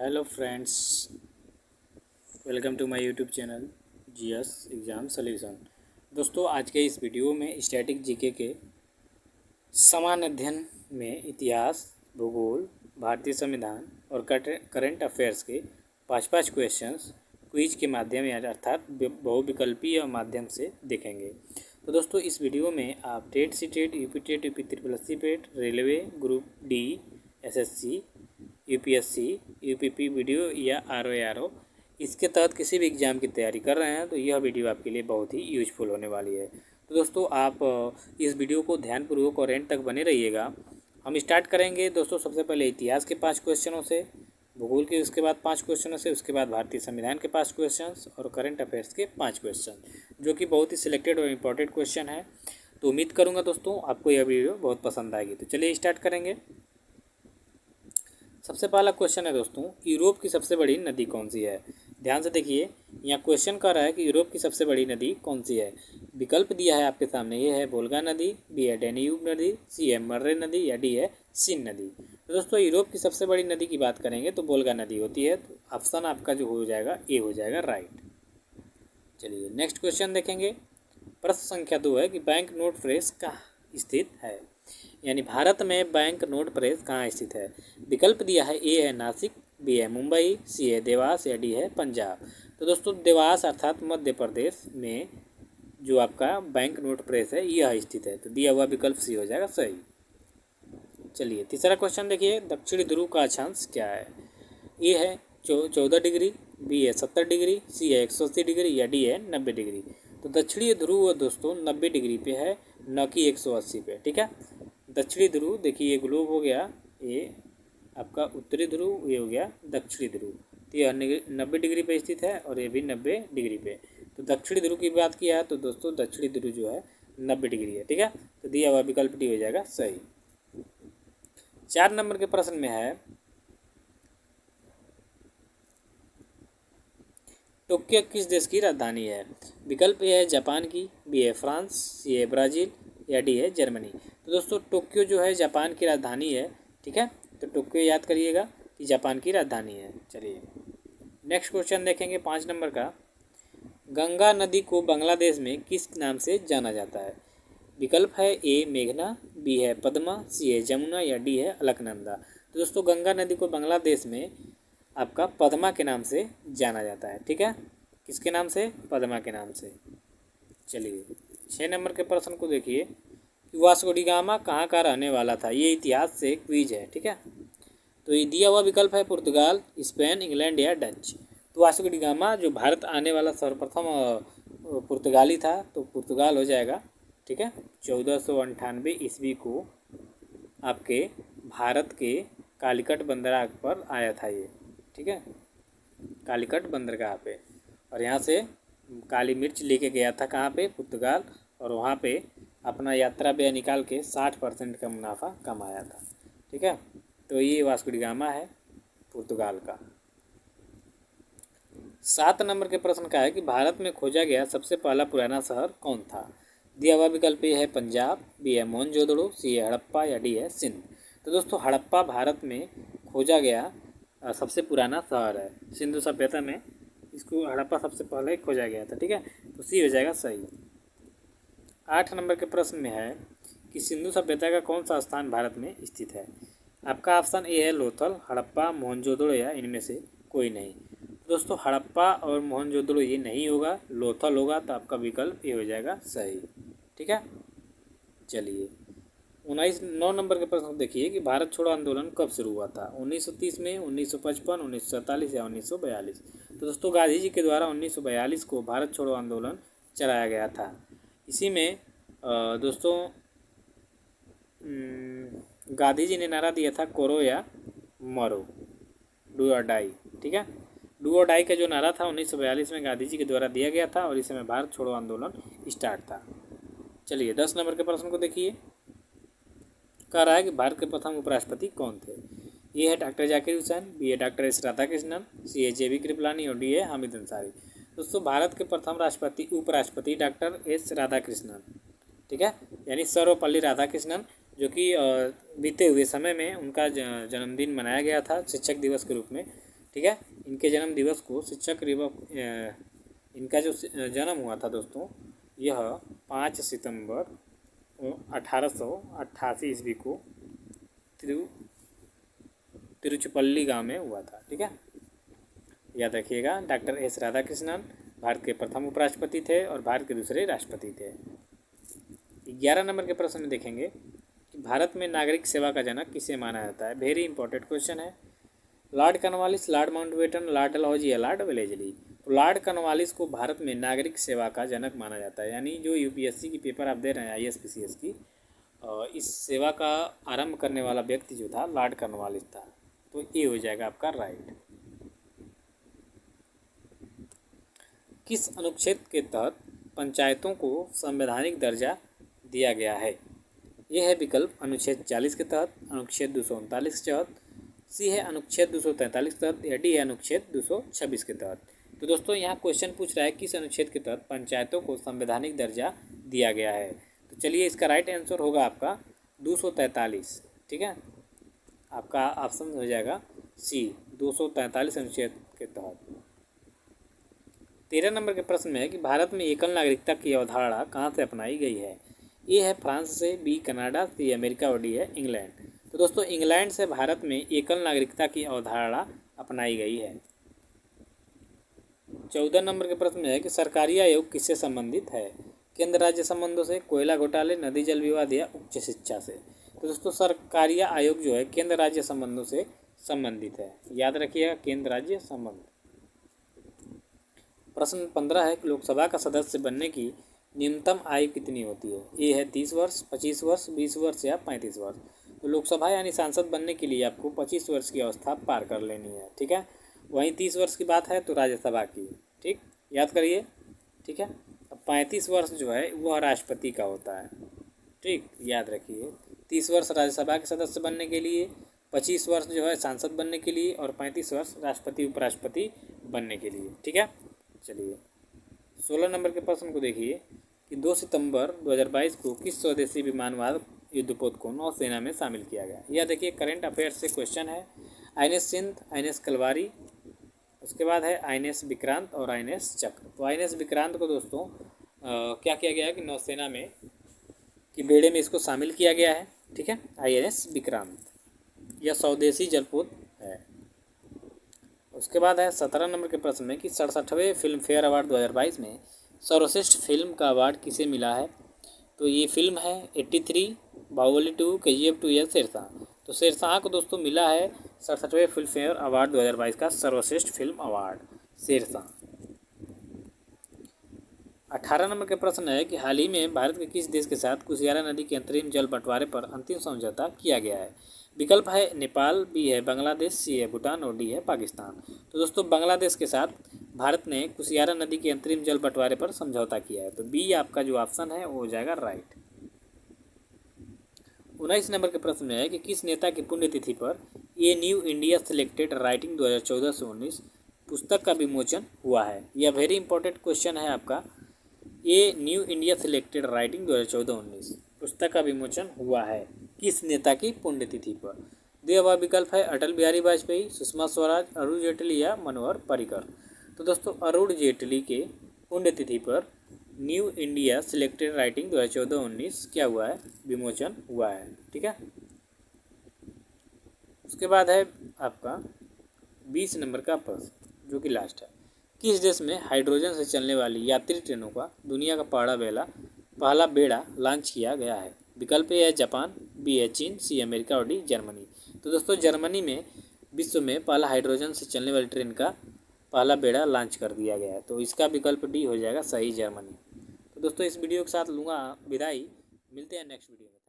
Hello friends, welcome to my YouTube channel GS exam solution. दोस्तों, आज के इस वीडियो में स्टैटिक जीके के सामान्य अध्ययन में इतिहास, भूगोल, भारतीय संविधान और करंट अफेयर्स के पाँच पाँच क्वेश्चंस क्विज के माध्यम या अर्थात बहुविकल्पीय माध्यम से देखेंगे। तो दोस्तों, इस वीडियो में आप TET C TET, UP TET, UP triple S C PET, railway, group D, SSC, UPSC, UPP video या आरओ इसके तहत किसी भी एग्ज़ाम की तैयारी कर रहे हैं तो यह वीडियो आपके लिए बहुत ही यूजफुल होने वाली है। तो दोस्तों, आप इस वीडियो को ध्यानपूर्वक और एंड तक बने रहिएगा। हम स्टार्ट करेंगे दोस्तों सबसे पहले इतिहास के 5 क्वेश्चनों से, भूगोल के उसके बाद 5 क्वेश्चनों से, उसके बाद भारतीय संविधान के 5 क्वेश्चन और करंट अफेयर्स के 5 क्वेश्चन, जो कि बहुत ही सिलेक्टेड और इम्पोर्टेंट क्वेश्चन है। तो उम्मीद करूँगा दोस्तों आपको यह वीडियो बहुत पसंद आएगी। तो चलिए स्टार्ट करेंगे। सबसे पहला क्वेश्चन है दोस्तों, यूरोप की सबसे बड़ी नदी कौन सी है। ध्यान से देखिए, यहाँ क्वेश्चन कर रहा है कि यूरोप की सबसे बड़ी नदी कौन सी है। विकल्प दिया है आपके सामने, ये है वोल्गा नदी, बी है डैन्यूब नदी, सी है मर्रे नदी या डी है सीन नदी। तो दोस्तों, यूरोप की सबसे बड़ी नदी की बात करेंगे तो वोल्गा नदी होती है। तो ऑप्शन आपका जो हो जाएगा ए हो जाएगा राइट। चलिए नेक्स्ट क्वेश्चन देखेंगे। प्रश्न संख्या 2 है कि बैंक नोट प्रेस कहाँ स्थित है, यानी भारत में बैंक नोट प्रेस कहाँ स्थित है। विकल्प दिया है, ए है नासिक, बी है मुंबई, सी है देवास या डी है पंजाब। तो दोस्तों, देवास अर्थात मध्य प्रदेश में जो आपका बैंक नोट प्रेस है यह स्थित है। तो दिया हुआ विकल्प सी हो जाएगा सही। चलिए तीसरा क्वेश्चन देखिए, दक्षिणी ध्रुव का अक्षांश क्या है। ए है 14 डिग्री, बी है 70 डिग्री, सी है 180 डिग्री या डी है 90 डिग्री। तो दक्षिणी ध्रुव दोस्तों 90 डिग्री पे है, न कि 180 पे। ठीक है, दक्षिणी ध्रुव देखिए, ये ग्लोब हो गया, ये आपका उत्तरी ध्रुव, ये हो गया दक्षिणी ध्रुव। तो यह 90 डिग्री पे स्थित है और ये भी 90 डिग्री पे। तो दक्षिणी ध्रुव की बात किया है तो दोस्तों दक्षिणी ध्रुव जो है 90 डिग्री है। ठीक है, तो दिया हुआ विकल्प डी हो जाएगा सही। 4 नंबर के प्रश्न में है, टोक्यो किस देश की राजधानी है। विकल्प ए है जापान की, बी है फ्रांस, सी है ब्राज़ील या डी है जर्मनी। तो दोस्तों, टोक्यो जो है जापान की राजधानी है। ठीक है, तो टोक्यो याद करिएगा कि जापान की राजधानी है। चलिए नेक्स्ट क्वेश्चन देखेंगे 5 नंबर का। गंगा नदी को बांग्लादेश में किस नाम से जाना जाता है। विकल्प है, ए मेघना, बी है पद्मा, सी है जमुना या डी है अलकनंदा। तो दोस्तों, गंगा नदी को बांग्लादेश में आपका पद्मा के नाम से जाना जाता है। ठीक है, किसके नाम से, पद्मा के नाम से। चलिए 6 नंबर के प्रश्न को देखिए, वास्को डी गामा कहाँ का रहने वाला था। ये इतिहास से क्विज है। ठीक है, तो ये दिया हुआ विकल्प है पुर्तगाल, स्पेन, इंग्लैंड या डच। तो वास्को डी गामा जो भारत आने वाला सर्वप्रथम पुर्तगाली था, तो पुर्तगाल हो जाएगा। ठीक है, 1498 ईस्वी को आपके भारत के कालीकट बंदरगाह पर आया था ये। ठीक है, कालीकट बंदरगाह पे, और यहाँ से काली मिर्च लेके गया था कहाँ पे, पुर्तगाल, और वहाँ पे अपना यात्रा व्यय निकाल के 60% का मुनाफा कमाया था। ठीक है, तो ये वास्को डी गामा है पुर्तगाल का। 7 नंबर के प्रश्न का है कि भारत में खोजा गया सबसे पहला पुराना शहर कौन था। दिया हुआ विकल्प ए है पंजाब, बी है मोहनजोदड़ो, सी है हड़प्पा या डी है सिंध। तो दोस्तों, हड़प्पा भारत में खोजा गया सबसे पुराना शहर है। सिंधु सभ्यता में इसको हड़प्पा सबसे पहले खोजा गया था। ठीक है, तो सी हो जाएगा सही। 8 नंबर के प्रश्न में है कि सिंधु सभ्यता का कौन सा स्थान भारत में स्थित है। आपका ऑप्शन ए है लोथल, हड़प्पा, मोहनजोदड़ो या इनमें से कोई नहीं। दोस्तों, हड़प्पा और मोहनजोदड़ो ये नहीं होगा, लोथल होगा। तो आपका विकल्प ए हो जाएगा सही। ठीक है, चलिए 9 नंबर के प्रश्न देखिए कि भारत छोड़ो आंदोलन कब शुरू हुआ था। 1930 में, 1955, 1947 या 1942। तो दोस्तों, गांधी जी के द्वारा 1942 को भारत छोड़ो आंदोलन चलाया गया था। इसी में दोस्तों गांधी जी ने नारा दिया था करो या मरो, डू और डाई। ठीक है, डू और डाई का जो नारा था 1942 में गांधी जी के द्वारा दिया गया था और इस समय भारत छोड़ो आंदोलन स्टार्ट था। चलिए 10 नंबर के प्रश्न को देखिए, कह रहा है कि भारत के प्रथम उपराष्ट्रपति कौन थे। ये है डॉक्टर जाकिर हुसैन, बी है डॉक्टर एस राधाकृष्णन, सी है JB कृपलानी और डी है हामिद अंसारी। दोस्तों, भारत के प्रथम राष्ट्रपति उपराष्ट्रपति डॉक्टर एस राधाकृष्णन। ठीक है, यानी सर्वपल्ली राधाकृष्णन, जो कि बीते हुए समय में उनका जन्मदिन मनाया गया था शिक्षक दिवस के रूप में। ठीक है। इनके जन्म दिवस को शिक्षक इनका जो जन्म हुआ था दोस्तों, यह 5 सितंबर 1888 ईस्वी को तिरुचिपल्ली गांव में हुआ था। ठीक है, याद रखिएगा। डॉक्टर एस राधाकृष्णन भारत के प्रथम उपराष्ट्रपति थे और भारत के दूसरे राष्ट्रपति थे। 11 नंबर के प्रश्न में देखेंगे कि भारत में नागरिक सेवा का जनक किसे माना जाता है। वेरी इंपॉर्टेंट क्वेश्चन है। Lord Cornwallis, Lord Mountbatten, Lord Dalhousie या लॉर्ड वेलेस्ली। तो लॉर्ड कॉर्नवालिस को भारत में नागरिक सेवा का जनक माना जाता है। यानी जो यूपीएससी की पेपर आप दे रहे हैं आईएएस पीसीएस की, इस सेवा का आरंभ करने वाला व्यक्ति जो था लॉर्ड कॉर्नवालिस था। तो ये हो जाएगा आपका राइट। किस अनुच्छेद के तहत पंचायतों को संवैधानिक दर्जा दिया गया है। यह है विकल्प अनुच्छेद 40 के तहत, अनुच्छेद 239 के तहत, सी है अनुच्छेद 243 के तहत, या डी है अनुच्छेद 226 के तहत। तो दोस्तों यहाँ क्वेश्चन पूछ रहा है किस अनुच्छेद के तहत पंचायतों को संवैधानिक दर्जा दिया गया है। तो चलिए इसका राइट आंसर होगा आपका 243। ठीक है, आपका ऑप्शन हो जाएगा सी 243 अनुच्छेद के तहत। 13 नंबर के प्रश्न में है कि भारत में एकल नागरिकता की अवधारणा कहाँ से अपनाई गई है। ए है फ्रांस से, बी कनाडा, सी अमेरिका और डी है इंग्लैंड। तो दोस्तों इंग्लैंड से भारत में एकल नागरिकता की अवधारणा अपनाई गई है। 14 नंबर के प्रश्न में है कि सरकारी आयोग किससे संबंधित है। केंद्र राज्य संबंधों से, कोयला घोटाले, नदी जल विवाद या उच्च शिक्षा से। तो दोस्तों सरकारी आयोग जो है केंद्र राज्य संबंधों से संबंधित है। याद रखिएगा केंद्र राज्य संबंध। प्रश्न 15 है कि लोकसभा का सदस्य बनने की न्यूनतम आयु कितनी होती है। ए है 30 वर्ष, 25 वर्ष, 20 वर्ष या 35 वर्ष। तो लोकसभा यानी सांसद बनने के लिए आपको 25 वर्ष की अवस्था पार कर लेनी है। ठीक है, वहीं 30 वर्ष की बात है तो राज्यसभा की। ठीक, याद करिए। ठीक है, अब 35 वर्ष जो है वह राष्ट्रपति का होता है। ठीक, याद रखिए 30 वर्ष राज्यसभा के सदस्य बनने के लिए, 25 वर्ष जो है सांसद बनने के लिए और 35 वर्ष राष्ट्रपति उपराष्ट्रपति बनने के लिए। ठीक है, चलिए 16 नंबर के प्रश्न को देखिए कि 2 सितंबर 2022 को किस स्वदेशी विमानवाद युद्धपोत को नौसेना में शामिल किया गया। यह देखिए करंट अफेयर्स से क्वेश्चन है। आईएनएस सिंध, आईएनएस कलवारी, उसके बाद है आईएनएस विक्रांत और आईएनएस चक्र। तो आईएनएस विक्रांत को दोस्तों क्या किया गया है कि नौसेना में कि बेड़े में इसको शामिल किया गया है। ठीक है, आईएनएस विक्रांत यह स्वदेशी जलपोत है। उसके बाद है 17 नंबर के प्रश्न में कि 67वें फिल्म फेयर अवार्ड 2022 में सर्वश्रेष्ठ फिल्म का अवार्ड किसे मिला है। तो ये फिल्म है 83, बाहुबली 2, KGF 2 या शेरशाह। तो शेरशाह को दोस्तों मिला है 67वें फिल्म फेयर अवार्ड 2022 का सर्वश्रेष्ठ फिल्म अवार्ड शेरशाह। 18 नंबर के प्रश्न है कि हाल ही में भारत के किस देश के साथ कुशियारा नदी के अंतरिम जल बंटवारे पर अंतिम समझौता किया गया है। विकल्प है नेपाल, बी है बांग्लादेश, सी है भूटान और डी है पाकिस्तान। तो दोस्तों बांग्लादेश के साथ भारत ने कुशियारा नदी के अंतरिम जल बंटवारे पर समझौता किया है। तो बी आपका जो ऑप्शन है वो हो जाएगा राइट। 19 नंबर के प्रश्न में है कि किस नेता की पुण्यतिथि पर a new India selected writing 2014 से 19 पुस्तक का विमोचन हुआ है। यह वेरी इंपॉर्टेंट क्वेश्चन है आपका। A new India selected writing 2014-19 पुस्तक का विमोचन हुआ है किस नेता की पुण्यतिथि पर। दिया हुआ विकल्प है अटल बिहारी वाजपेयी, सुषमा स्वराज, अरुण जेटली या मनोहर पर्रिकर। तो दोस्तों अरुण जेटली के पुण्यतिथि पर न्यू इंडिया सिलेक्टेड राइटिंग 2014-19 क्या हुआ है, विमोचन हुआ है। ठीक है, उसके बाद है आपका 20 नंबर का प्रश्न जो कि लास्ट है। किस देश में हाइड्रोजन से चलने वाली यात्री ट्रेनों का दुनिया का पहला बेड़ा लॉन्च किया गया है। विकल्प ए है जापान, बी है चीन, सी अमेरिका और डी जर्मनी। तो दोस्तों जर्मनी में विश्व में पहला हाइड्रोजन से चलने वाली ट्रेन का पहला बेड़ा लॉन्च कर दिया गया है। तो इसका विकल्प डी हो जाएगा सही, जर्मनी। तो दोस्तों इस वीडियो के साथ लूँगा विदाई, मिलते हैं नेक्स्ट वीडियो में।